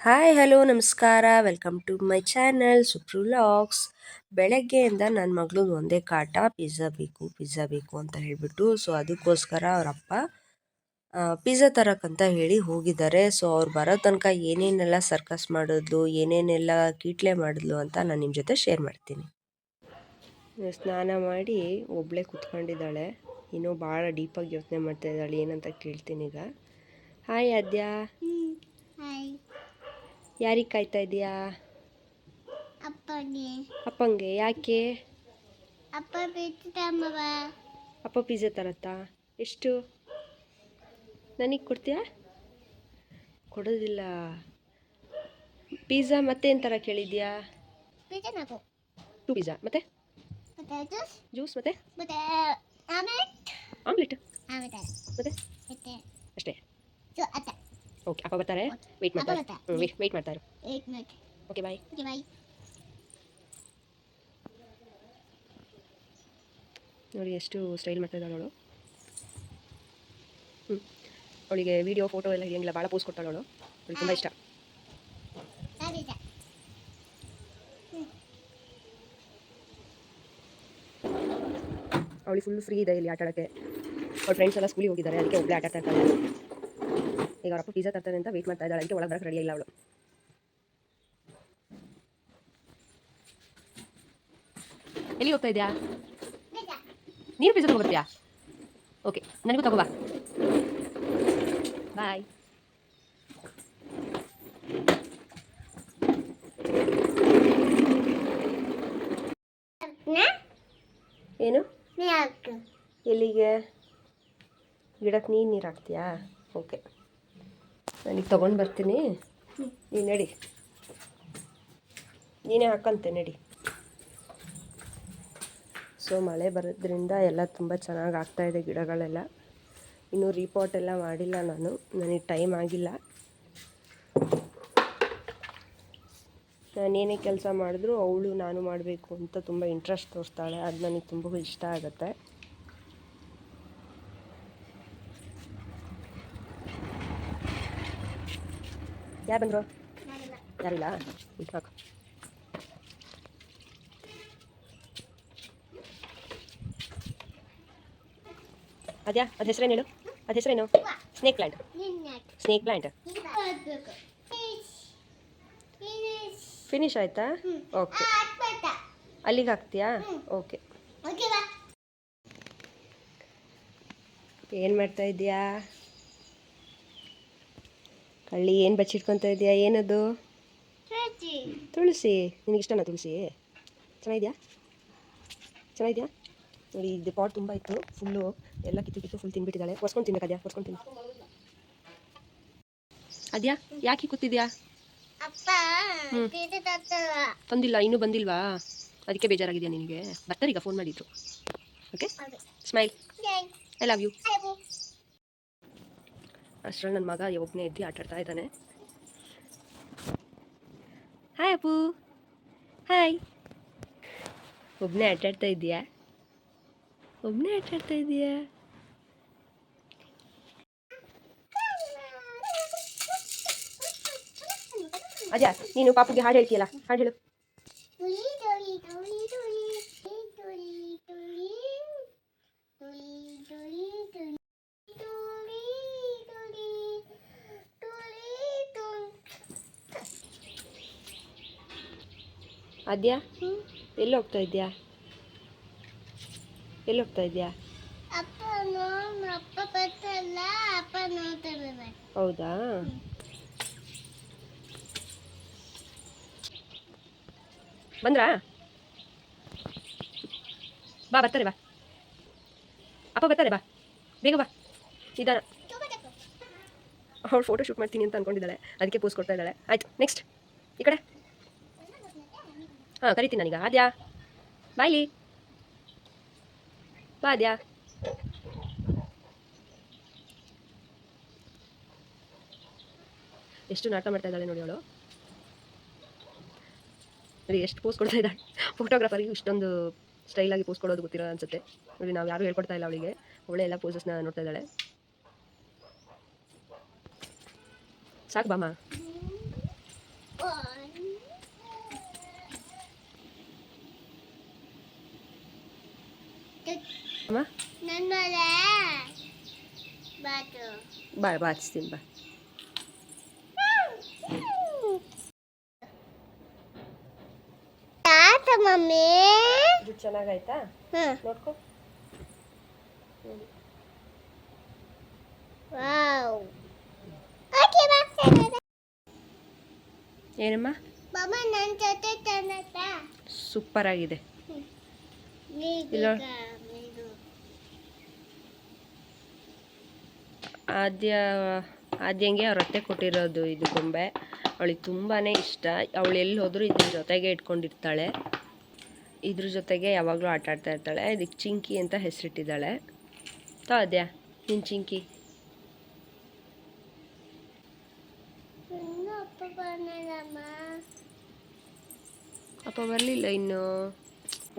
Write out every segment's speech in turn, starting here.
Hi hello ನಮಸ್ಕಾರ welcome to my channel Supru vlogs. ಬೆಳಗ್ಗೆಯಿಂದ ನನ್ನ ಮಗಳದ್ದು ಒಂದೇ ಕಾಟ, ಪಿಜ್ಜಾ ಬೇಕು ಅಂತ ಹೇಳಿಬಿಟ್ಟು. ಸೊ ಅದಕ್ಕೋಸ್ಕರ ಅವರಪ್ಪ ಪಿಜ್ಜಾ ತರಕ್ಕಂತ ಹೇಳಿ ಹೋಗಿದ್ದಾರೆ. ಸೊ ಅವ್ರು ಬರೋ ತನಕ ಏನೇನೆಲ್ಲ ಸರ್ಕಸ್ ಮಾಡಿದ್ಲು, ಏನೇನೆಲ್ಲ ಕೀಟ್ಲೆ ಮಾಡಿದ್ಲು ಅಂತ ನಾನು ನಿಮ್ಮ ಜೊತೆ ಶೇರ್ ಮಾಡ್ತೀನಿ. ಸ್ನಾನ ಮಾಡಿ ಒಬ್ಬಳೇ ಕುತ್ಕೊಂಡಿದ್ದಾಳೆ. ಇನ್ನೂ ಭಾಳ ಡೀಪಾಗಿ ಯೋಚನೆ ಮಾಡ್ತಾ ಇದ್ದಾಳೆ, ಏನಂತ ಕೇಳ್ತೀನಿ ಈಗ. ಹಾಯ್ ಆದ್ಯಾ, ಯಾರಿಗೆ ಕಾಯ್ತಾ ಇದೆಯಾ? ಅಪ್ಪಂಗೆ. ಯಾಕೆ? ಅಪ್ಪ ಪಿಜ್ಜಾ ತರತ್ತಾ? ಎಷ್ಟು? ನನಗೆ ಕೊಡ್ತೀಯಾ? ಕೊಡೋದಿಲ್ಲ. ಪಿಜ್ಜಾ ಮತ್ತೇನು ಥರ ಕೇಳಿದ್ಯಾ? ಟೂ ಪಿಜ್ಜಾ ಮತ್ತೆ ಜ್ಯೂಸ್ ಮತ್ತೆ ಆಮ್ಲೆಟ್ ಮತ್ತೆ ಅಷ್ಟೇ. ಓಕೆ, ಅಪ್ಪ ಬರ್ತಾರೆ, ವೆಯ್ಟ್ ಮಾಡ್ತಾರೆ. ವೆಯ್ಟ್ ಮಾಡ್ತಾರೆ. Okay bye. ನೋಡಿ ಎಷ್ಟು ಸ್ಟೈಲ್ ಮಾಡ್ತಾ ಇದ್ದಾಳೆ ಅವಳು. ಅವಳಿಗೆ ವಿಡಿಯೋ ಫೋಟೋ ಎಲ್ಲ ಏನಿಲ್ಲ, ಭಾಳ ಪೋಸ್ ಕೊಡ್ತಾಳೆ ಅವಳು. ಅವಳಿಗೆ ತುಂಬ ಇಷ್ಟ. ಅವಳಿಗೆ ಫುಲ್ ಫ್ರೀ ಇದೆ ಇಲ್ಲಿ ಆಟ ಆಡೋಕ್ಕೆ. ಅವ್ಳ ಫ್ರೆಂಡ್ಸ್ ಎಲ್ಲ ಸ್ಕೂಲಿಗೆ ಹೋಗಿದ್ದಾರೆ, ಅದಕ್ಕೆ ಒಬ್ಬಳೇ ಆಟ ಆಡ್ತಾ ಇರ್ತಾಳೆ. ಈಗ ಅವರಪ್ಪ ಪಿಜ್ಜಾ ತರ್ತಾನೆ ಅಂತ ವೆಯ್ಟ್ ಮಾಡ್ತಾ ಇದ್ದಾಳೆ, ಅದಕ್ಕೆ ಒಳಗೆ ಬರೋಕ್ಕೆ ರೆಡಿ ಇಲ್ಲ ಅವಳು. ಎಲ್ಲಿ ಹೋಗ್ತಾ ಇದೆಯಾ? ನೀನು ಪಿಜ್ಜಾ ತಗೋಬರ್ತೀಯಾ? ಓಕೆ, ನನಗೂ ತಗೋಬಾ. ಬಾಯ್. ಏನು? ಎಲ್ಲಿಗೆ? ಗಿಡಕ್ಕೆ ನೀರು ಹಾಕ್ತೀಯಾ? ಓಕೆ, ನನಗೆ ತೊಗೊಂಡು ಬರ್ತೀನಿ. ನೀನು ನಡಿ, ನೀನೇ ಹಾಕಂತೆ ನಡಿ. ಸೊ ಮಳೆ ಬರೋದ್ರಿಂದ ಎಲ್ಲ ತುಂಬ ಚೆನ್ನಾಗಿ ಆಗ್ತಾಯಿದೆ ಗಿಡಗಳೆಲ್ಲ. ಇನ್ನೂ ರೀಪಾಟ್ ಎಲ್ಲ ಮಾಡಿಲ್ಲ ನಾನು, ನನಗೆ ಟೈಮ್ ಆಗಿಲ್ಲ. ನಾನೇನೇ ಕೆಲಸ ಮಾಡಿದ್ರು ಅವಳು ನಾನು ಮಾಡಬೇಕು ಅಂತ ತುಂಬ ಇಂಟ್ರೆಸ್ಟ್ ತೋರಿಸ್ತಾಳೆ. ಅದು ನನಗೆ ತುಂಬ ಇಷ್ಟ ಆಗುತ್ತೆ. ಯಾರು ಬಂದರು? ಯಾರಿಲ್ಲ? ಹಾಕು. ಅದ್ಯಾ, ಅದು ಹೆಸರೇನು ಹೇಳು? ಅದು ಹೆಸರೇನು? Snake plant. Snake plant finish ಆಯಿತಾ? ಓಕೆ, ಅಲ್ಲಿಗೆ ಹಾಕ್ತೀಯಾ? ಓಕೆ. ಏನು ಮಾಡ್ತಾ ಇದೆಯಾ ಕಳ್ಳಿ? ಏನು ಬಚ್ಚಿಟ್ಕೊತಾ ಇದೆಯಾ? ಏನದು? ತುಳಸಿ. ನಿನಗೆ ಇಷ್ಟನಾ ತುಳಸಿ? ಚೆನ್ನಾಗಿದೆಯಾ? ಚೆನ್ನಾಗಿದೆಯಾ? ನೋಡಿ, ಇದು ಪಾಟ್ ತುಂಬ ಇತ್ತು, ಫುಲ್ಲು ಎಲ್ಲ ಕಿತ್ತು ಫುಲ್ ತಿನ್ಬಿಟ್ಟಿದ್ದಾಳೆ. ಒರ್ಸ್ಕೊಂಡು ತಿನ್ನಬೇಕು. ಅದ್ಯಾ, ಒರ್ಸ್ಕೊಂಡು ತಿನ್ನು. ಅದ್ಯಾ, ಯಾಕೆ ಕೂತಿದ್ಯಾ? ಬಂದಿಲ್ಲ, ಇನ್ನೂ ಬಂದಿಲ್ವಾ? ಅದಕ್ಕೆ ಬೇಜಾರಾಗಿದೆಯಾ ನಿನಗೆ? ಬರ್ತಾರೆ ಈಗ, ಫೋನ್ ಮಾಡಿದ್ರು. Okay, smile. I love you. ಅಷ್ಟರಲ್ಲಿ ನನ್ನ ಮಗ ಒಬ್ಬನೇ ಎದ್ದು ಆಟಾಡ್ತಾ ಇದ್ದಾನೆ. ಹಾಯ್ ಅಪ್ಪು. ಹಾಯ್. ಒಬ್ಬನೇ ಆಟಾಡ್ತಾ ಇದೆಯಾ? ಒಬ್ಬನೇ ಆಟಾಡ್ತಾ ಇದೆಯಾ? ಅದ್ಯಾ, ನೀನು ಪಾಪುಗೆ ಹಾಡು ಹೇಳ್ತೀಯಲ್ಲ, ಹಾಡು ಹೇಳು. ಅದ್ಯಾ, ಎಲ್ಲಿ ಹೋಗ್ತಾ ಇದೆಯಾ? ಎಲ್ಲಿ ಹೋಗ್ತಾ ಇದೆಯಾ? ಹೌದಾ? ಬಂದ್ರಾ? ಬಾ, ಬರ್ತಾರೆ ಬಾ. ಅಪ್ಪ ಬರ್ತಾರೆ, ಬಾ ಬೇಗ ಬಾ. ನಿಧಾನ. ಅವಳು ಫೋಟೋ ಶೂಟ್ ಮಾಡ್ತೀನಿ ಅಂತ ಅಂದ್ಕೊಂಡಿದ್ದಾಳೆ, ಅದಕ್ಕೆ ಪೋಸ್ ಕೊಡ್ತಾ ಇದ್ದಾಳೆ. ಆಯ್ತು, ನೆಕ್ಸ್ಟ್ ಈ ಕಡೆ. ಹಾಂ, ಕರಿತೀನಿ ನಾನೀಗ. ಆದ್ಯಾ ಬಾಯ್ಲಿ, ಬಾ ಆದ್ಯಾ. ಎಷ್ಟು ನಾಟಕ ಮಾಡ್ತಾ ಇದ್ದಾಳೆ ನೋಡಿ ಅವಳು. ನೋಡಿ ಎಷ್ಟು ಪೋಸ್ ಕೊಡ್ತಾ ಇದ್ದಾಳೆ. ಫೋಟೋಗ್ರಾಫರಿಗೆ ಇಷ್ಟೊಂದು ಸ್ಟೈಲಾಗಿ ಪೋಸ್ ಕೊಡೋದು ಗೊತ್ತಿರೋ ಅನ್ಸುತ್ತೆ. ನೋಡಿ, ನಾವು ಯಾರೂ ಹೇಳ್ಕೊಡ್ತಾ ಇಲ್ಲ ಅವಳಿಗೆ, ಅವಳೇ ಎಲ್ಲ ಪೋಸಸ್ನ ನೋಡ್ತಾ ಇದ್ದಾಳೆ. ಸಾಕು ಬಾಮ್ಮ. ಅಮ್ಮ ಬಾ ಬಾಚಿಸ್ತೀನಿ ಬಾ. ಮಮ್ಮಿ ಇದು ಚೆನ್ನಾಗಾಯ್ತಾ? ನೋಡ್ಕೊ. ವಾವ್ ಏನಮ್ಮ? ಮಾಮ ನನ್ನ ಜೊತೆ ಚೆನ್ನಾಗ ಸೂಪರ್ ಆಗಿದೆ. ಇಲ್ಲ ಆದ್ಯಂಗೆ ಅವ್ರ ಅತ್ತೆ ಕೊಟ್ಟಿರೋದು ಇದು ಗೊಂಬೆ. ಅವಳಿಗೆ ತುಂಬಾ ಇಷ್ಟ. ಅವಳು ಎಲ್ಲಿ ಹೋದರೂ ಇದ್ರ ಜೊತೆಗೆ ಇಟ್ಕೊಂಡಿರ್ತಾಳೆ. ಇದ್ರ ಜೊತೆಗೆ ಯಾವಾಗಲೂ ಆಟ ಆಡ್ತಾ ಇರ್ತಾಳೆ. ಇದಕ್ಕೆ ಚಿಂಕಿ ಅಂತ ಹೆಸರಿಟ್ಟಿದ್ದಾಳೆ. ಆದ್ಯಾ ನಿನ್ನ ಚಿಂಕಿ. ಅಪ್ಪ ಬರಲಿಲ್ಲ ಇನ್ನು.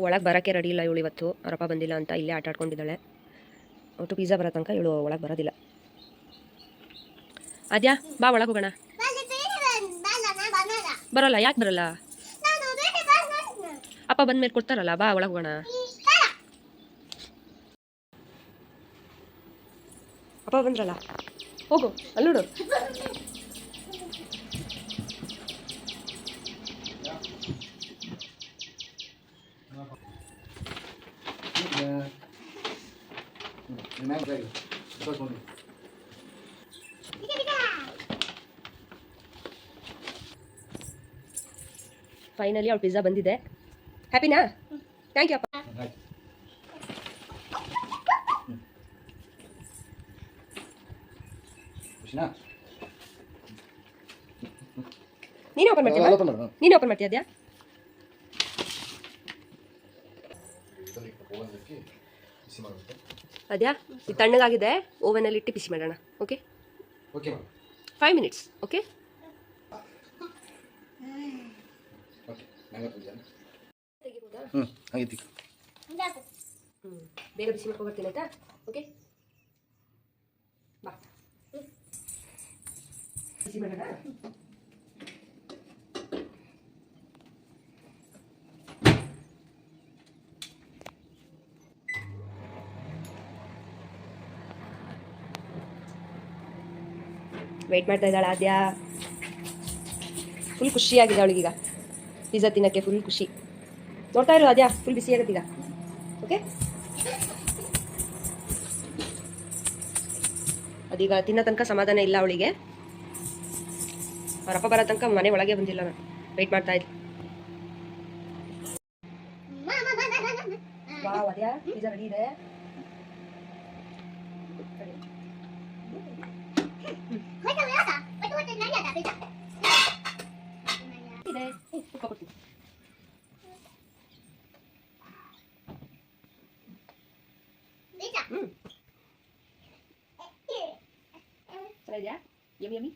ಒಳಗೆ ಬರೋಕ್ಕೆ ರೆಡಿ ಇಲ್ಲ ಇವಳು ಇವತ್ತು. ಅವರಪ್ಪ ಬಂದಿಲ್ಲ ಅಂತ ಇಲ್ಲೇ ಆಟ ಆಡ್ಕೊಂಡಿದ್ದಾಳೆ. ಒಟ್ಟು ಪಿಜ್ಜಾ ಬರೋ ತನಕ ಇವಳು ಒಳಗೆ ಬರೋದಿಲ್ಲ. ಅದ್ಯಾ ಬಾ ಒಳಗೆ ಹೋಗೋಣ. ಬರೋಲ್ಲ? ಯಾಕೆ ಬರಲ್ಲ? ಅಪ್ಪ ಬಂದ್ಮೇಲೆ ಕೊಡ್ತಾರಲ್ಲ, ಬಾ ಒಳಗೆ ಹೋಗೋಣ. ಅಪ್ಪ ಬಂದ್ರಲ್ಲ, ಹೋಗು ಅಲ್ಲೋಡು. ಫೈನಲಿ ಅವ್ಳ ಪಿಜ್ಜಾ ಬಂದಿದೆ. ಹ್ಯಾಪಿನಾ? ಥ್ಯಾಂಕ್ ಯು ಅಪ್ಪ. ನೀನೇ ಓಪನ್ ಮಾಡ್ತೀಯ? ನೀನೇ ಓಪನ್ ಮಾಡ್ತೀಯ ಅದ್ಯಾ? ಅದ್ಯಾ ಇದು ತಣ್ಣಗಾಗಿದೆ, ಓವನಲ್ಲಿ ಇಟ್ಟು ಬಿಸಿ ಮಾಡೋಣ. Okay 5 minutes. ಓಕೆ ಬೇಗ ಬಿಸಿ ಮಾಡ್ಕೊ ಬರ್ತೀನಿ ಆಯ್ತಾ? ಓಕೆ ಬಾ ಬಿಸಿ ಮಾಡೋಣ. ವೆಯ್ಟ್ ಮಾಡ್ತಾ ಇದ್ದಾಳೆ ಆದ್ಯಾ. ಫುಲ್ ಖುಷಿಯಾಗಿದೆ ಅವಳಿಗೀಗ ಪಿಜ್ಜಾ ತಿನ್ನೋಕ್ಕೆ. ಫುಲ್ ಖುಷಿ. ನೋಡ್ತಾ ಇರು ಆದ್ಯಾ, ಫುಲ್ ಬಿಸಿ ಆಗುತ್ತೆ ಈಗ. ಓಕೆ ಅದೀಗ ತಿನ್ನೋ ತನಕ ಸಮಾಧಾನ ಇಲ್ಲ ಅವಳಿಗೆ. ಅವರಪ್ಪ ಬರೋ ತನಕ ಮನೆ ಒಳಗೆ ಬಂದಿಲ್ಲ. ನಾನು ವೆಯ್ಟ್ ಮಾಡ್ತಾ ಇದ್ದೆ. ವಾವ್ ಆದ್ಯಾ ಪಿಜ್ಜಾ ರೆಡಿ ಇದೆ. ಚೆನ್ನಾಗಿದೆಯಾ? Yummy yummy.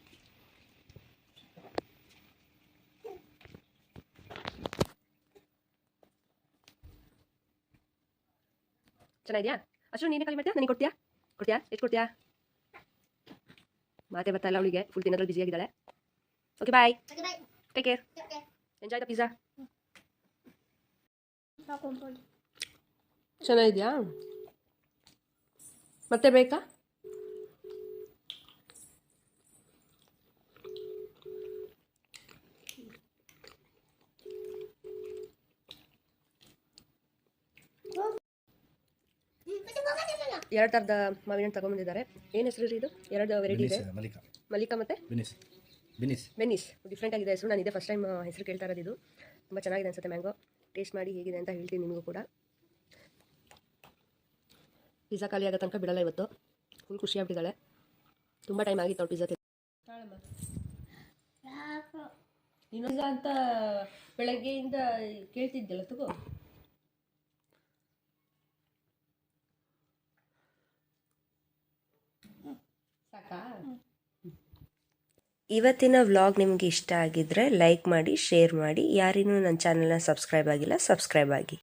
ಚೆನ್ನಾಗಿದೆಯಾ? ಅಷ್ಟು ನೀನೇ ಖಾಲಿ ಮಾಡ್ತೀಯಾ? ನನಗೆ ಕೊಡ್ತೀಯಾ? ಎಷ್ಟು ಕೊಡ್ತೀಯಾ? ಮಾತೇ ಬರ್ತಾ ಇಲ್ಲ ಅವಳಿಗೆ. ಫುಲ್ ತಿನ್ನೋದ್ರಲ್ಲಿ ಬಿಸಿ ಆಗಿದ್ದಾಳೆ. Okay bye, take care, enjoy the pizza. ಚೆನ್ನಾಗಿದೆಯಾ? ಮತ್ತೆ ಬೇಕಾ? ಎರಡು ಥರದ ಮಾವಿನ ಹಣ್ಣು ತಗೊಂಬಂದಿದ್ದಾರೆ. ಏನು ಹೆಸರು ಇದು? ಎರಡು ವೆರೈಟಿ ಇದೆ, ಮಲ್ಲಿಕಾ ಮತ್ತು ಬೆನ್ನಿಸ್. ಡಿಫ್ರೆಂಟ್ ಆಗಿದೆ ಹೆಸರು. ನಾನು ಇದೇ ಫಸ್ಟ್ ಟೈಮ್ ಹೆಸರು ಕೇಳ್ತಾ ಇರೋದು. ಇದು ತುಂಬ ಚೆನ್ನಾಗಿದೆ ಅನ್ಸುತ್ತೆ. ಮ್ಯಾಂಗೋ ಟೇಸ್ಟ್ ಮಾಡಿ ಹೇಗಿದೆ ಅಂತ ಹೇಳ್ತೀನಿ ನಿಮಗೂ ಕೂಡ. ಪಿಜ್ಜಾ ಖಾಲಿ ಆಗೋ ತನಕ ಬಿಡಲ್ಲ ಇವತ್ತು. ಫುಲ್ ಖುಷಿಯಾಗ್ಬಿಟ್ಟಿದ್ದಾಳೆ. ತುಂಬ ಟೈಮ್ ಆಗಿತ್ತು ಅವ್ಳು ಪಿಜ್ಜಾ ಇನ್ನೊಂದು ಅಂತ ಬೆಳಗ್ಗೆಯಿಂದ ಕೇಳ್ತಿದ್ದೆಲ್ಲ. ತಗೋ ಸಾಕಾ? ಇವತ್ತಿನ ವ್ಲಾಗ್ ನಿಮಗೆ ಇಷ್ಟ ಆಗಿದ್ರೆ ಲೈಕ್ ಮಾಡಿ, ಶೇರ್ ಮಾಡಿ. ಯಾರಿನ್ನೂ ನನ್ನ ಚಾನಲ್ನ ಸಬ್ಸ್ಕ್ರೈಬ್ ಆಗಿಲ್ಲ, ಸಬ್ಸ್ಕ್ರೈಬ್ ಆಗಿ.